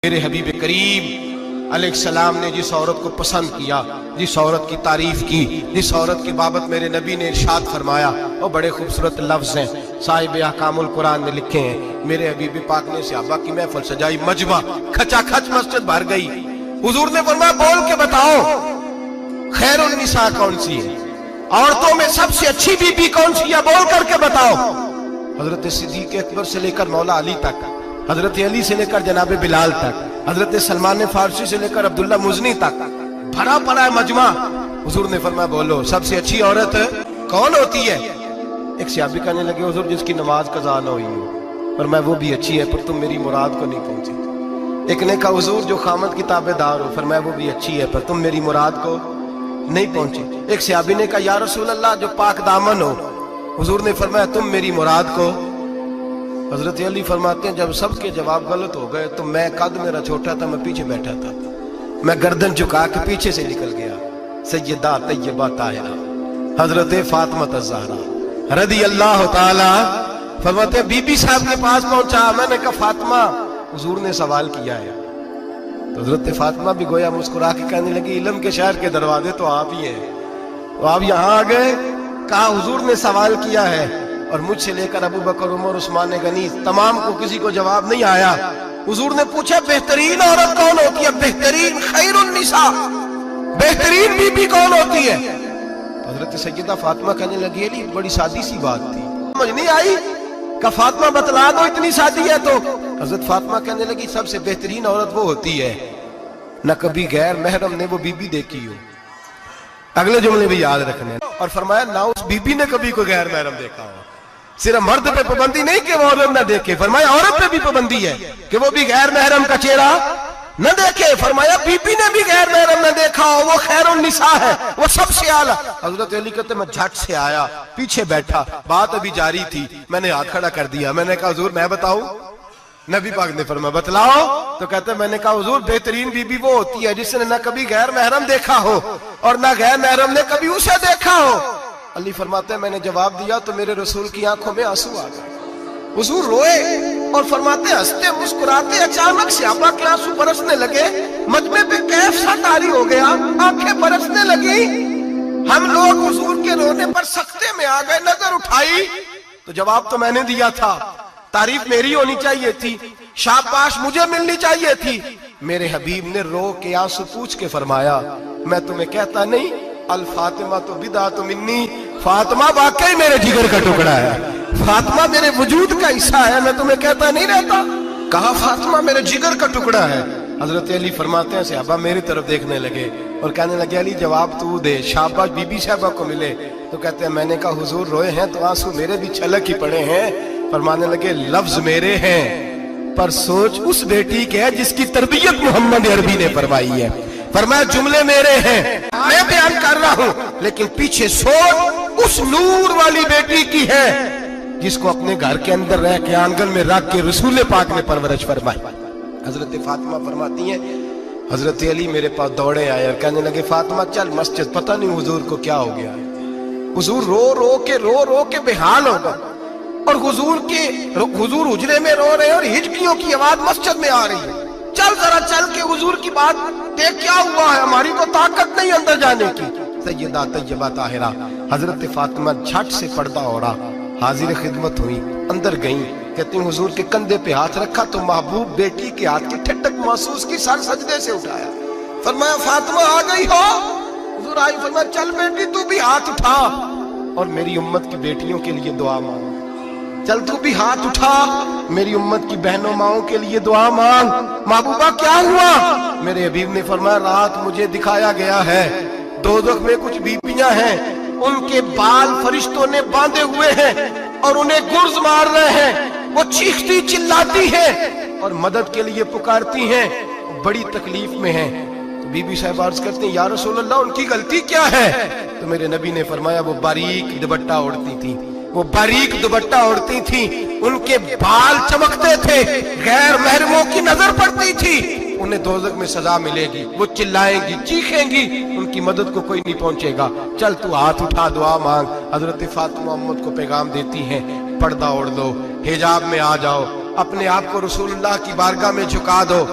میرے حبیب کریم علیہ السلام نے جس عورت کو پسند کیا، جس عورت کی تعریف کی، جس عورت کی بابت میرے نبی نے ارشاد فرمایا، وہ بڑے خوبصورت لفظ ہیں، صاحب احکام القرآن نے لکھے ہیں۔ میرے حبیب پاک نے صحابہ کی محفل سجائی، مجمع کھچا کھچ مسجد بھر گئی۔ حضور نے فرمایا بول کے بتاؤ خیر النساء کون سی ہے، عورتوں میں سب سے اچھی بی بی کون سی ہے، بول کر کے بتاؤ۔ حضرت صدیق اکبر سے لے کر مولا علی تک، حضرت علی سے لے کر جناب بلال تک، حضرت سلمان فارسی سے لے کر عبداللہ مزنی تک بھرا پڑا ہے مجمع۔ حضور نے فرمایا بولو سب سے اچھی عورت کون ہوتی ہے؟ ایک صحابی کہنے لگے حضور جس کی نماز قضا نہ ہوئی ہو، فرمایا وہ بھی اچھی ہے پر تم میری مراد کو نہیں پہنچی۔ ایک نے کہا حضور جو خامد کی تابع دار ہو، فرمایا وہ بھی اچھی ہے پر تم میری مراد کو نہیں پہنچی۔ ایک صحابی نے کہا یا رسول اللہ جو پاک دامن ہو، حضور نے فرمایا تم میری مراد کو۔ حضرت علی فرماتے ہیں جب سب کے جواب غلط ہو گئے تو میں قد میرا چھوٹا تھا، میں پیچھے بیٹھا تھا، میں گردن جھکا کے پیچھے سے نکل گیا۔ سیدہ طیبہ طاہرہ حضرت فاطمہ الزہرا رضی اللہ تعالی فرماتے ہیں بی بی صاحب کے پاس پہنچا، میں نے کہا فاطمہ حضور نے سوال کیا ہے۔ تو حضرت فاطمہ بھی گویا مسکرا کے کہنے لگی علم کے شہر کے دروازے تو آپ ہی ہیں، تو آپ یہاں آ گئے۔ کہا حضور نے سوال کیا ہے اور مجھ سے لے کر ابو بکر عمر عثمان غنی تمام کو کسی کو جواب نہیں آیا۔ حضور نے پوچھا بہترین عورت کون ہوتی ہے، بہترین خیر النساء بہترین بی بی کون ہوتی ہے؟ حضرت سیدہ فاطمہ کہنے لگی علی بڑی سادی سی بات تھی، سمجھ نہیں آئی؟ کہ فاطمہ بتلا دو اتنی سادی ہے تو۔ حضرت فاطمہ کہنے لگی سب سے بہترین عورت وہ ہوتی ہے نہ کبھی غیر محرم نے وہ بی بی دیکھی ہو۔ اگلے جملے بھی یاد رکھنے، اور فرمایا نہ اس بی بی نے کبھی کوئی غیر محرم دیکھا ہو۔ صرف مرد پہ پابندی نہیں کہ وہ عورت نہ دیکھے، فرمایا عورت پہ بھی پابندی ہے کہ وہ بھی غیر محرم کا چہرہ نہ دیکھے۔ فرمایا بی بی نے بھی غیر محرم نہ دیکھا ہو، وہ خیر النساء ہے، وہ سب سے اعلیٰ۔ حضرت علی کہتے میں جھٹ سے آیا، پیچھے بیٹھا، بات ابھی جاری تھی، میں نے ہاتھ کھڑا کر دیا، میں نے کہا حضور میں بتاؤں؟ نبی پاک نے فرمایا بتلاؤ۔ تو کہتے میں نے کہا حضور بہترین بی بی وہ ہوتی ہے جس نے نہ کبھی غیر محرم دیکھا ہو اور نہ غیر محرم نے کبھی اسے دیکھا ہو۔ علی فرماتے ہیں میں نے جواب دیا تو میرے رسول کی آنکھوں میں آنسو آ گئے، حضور روئے اور فرماتے ہنستے مسکراتے اچانک صحابہ کے آنسو برسنے لگے، مجمع پہ کیف سا طاری ہو گیا، آنکھیں برسنے لگی۔ ہم لوگ حضور کے رونے پر سکتے میں آ گئے، نظر اٹھائی تو جواب تو میں نے دیا تھا، تعریف میری ہونی چاہیے تھی، شاباش مجھے ملنی چاہیے تھی۔ میرے حبیب نے رو کے آنسو پوچھ کے فرمایا میں تمہیں کہتا نہیں الفاطمہ تو بدعۃ منی، فاطمہ واقعی میرے جگر کا ٹکڑا ہے، فاطمہ میرے وجود کا حصہ ہے، میں تمہیں کہتا نہیں رہتا۔ کہا فاطمہ میرے جگر کا ٹکڑا ہے۔ حضرت علی فرماتے ہیں صحابہ میری طرف دیکھنے لگے اور کہنے لگے علی جواب تو دے، شاباش بی بی صاحبہ کو ملے۔ تو کہتے ہیں میں نے کہا حضور روئے ہیں تو آنسو میرے بھی چھلک ہی پڑے ہیں۔ فرمانے لگے لفظ میرے ہیں پر سوچ اس بیٹی کے ہے جس کی تربیت محمد عربی نے فرمائی ہے۔ فرمایا جملے میرے ہیں میں بیان کر رہا ہوں لیکن پیچھے سوچ اس نور والی بیٹی کی ہے جس کو اپنے گھر کے اندر رہ کے آنگن میں رکھ کے رسول پاک نے پرورش فرمائی۔ حضرت فاطمہ فرماتی ہیں حضرت علی میرے پاس دوڑے آئے اور کہنے لگے فاطمہ چل مسجد، پتہ نہیں حضور کو کیا ہو گیا۔ حضور رو رو کے بحال ہو گئے اور حضور حجرے میں رو رہے ہیں اور ہچکیوں کی آواز مسجد میں آ رہی ہے۔ چل ذرا چل کے حضور کی بات دیکھ کیا ہوا ہے، ہماری کو طاقت نہیں اندر جانے کی۔ سیدہ طیبہ طاہرہ حضرت فاطمہ جھٹ سے پردہ اوڑا، حاضر خدمت ہوئی، اندر گئیں، کہتے ہیں حضور کے کندھے پہ ہاتھ رکھا تو محبوب بیٹی کے ہاتھ کی ٹھنڈک محسوس کی، سر سجدے سے اٹھایا، فرمایا فاطمہ آ گئی ہو؟ حضور آئی، فرمایا چل بیٹی تو بھی ہاتھ اٹھا اور میری امت کی بیٹیوں کے لیے دعا مانگ، چل تو بھی ہاتھ اٹھا میری امت کی بہنوں ماؤں کے لیے دعا مانگ۔ محبوبہ کیا ہوا؟ میرے حبیب نے فرمایا رات مجھے دکھایا گیا ہے دوزخ میں کچھ بیبیاں ہیں، ان کے بال فرشتوں نے باندھے ہوئے ہیں اور انہیں گرز مار رہے ہیں، وہ چیختی چلاتی ہیں اور مدد کے لیے پکارتی ہیں، بڑی تکلیف میں ہیں۔ تو بی بی صاحب عرض کرتے ہیں یا رسول اللہ ان کی غلطی کیا ہے؟ تو میرے نبی نے فرمایا وہ باریک دوپٹہ اوڑھتی تھی، وہ باریک دوپٹہ اوڑھتی تھی، ان کے بال چمکتے تھے، غیر محرموں کی نظر پڑتی تھی، انہیں دوزخ میں سزا ملے گی، وہ چلائیں گی چیخیں گی، ان کی مدد کو کوئی نہیں پہنچے گا، چل تو ہاتھ اٹھا دعا مانگ۔ حضرت فاطمہ امت کو پیغام دیتی ہیں پردہ اوڑھ دو، حجاب میں آ جاؤ، اپنے آپ کو رسول اللہ کی بارگاہ میں جھکا دو،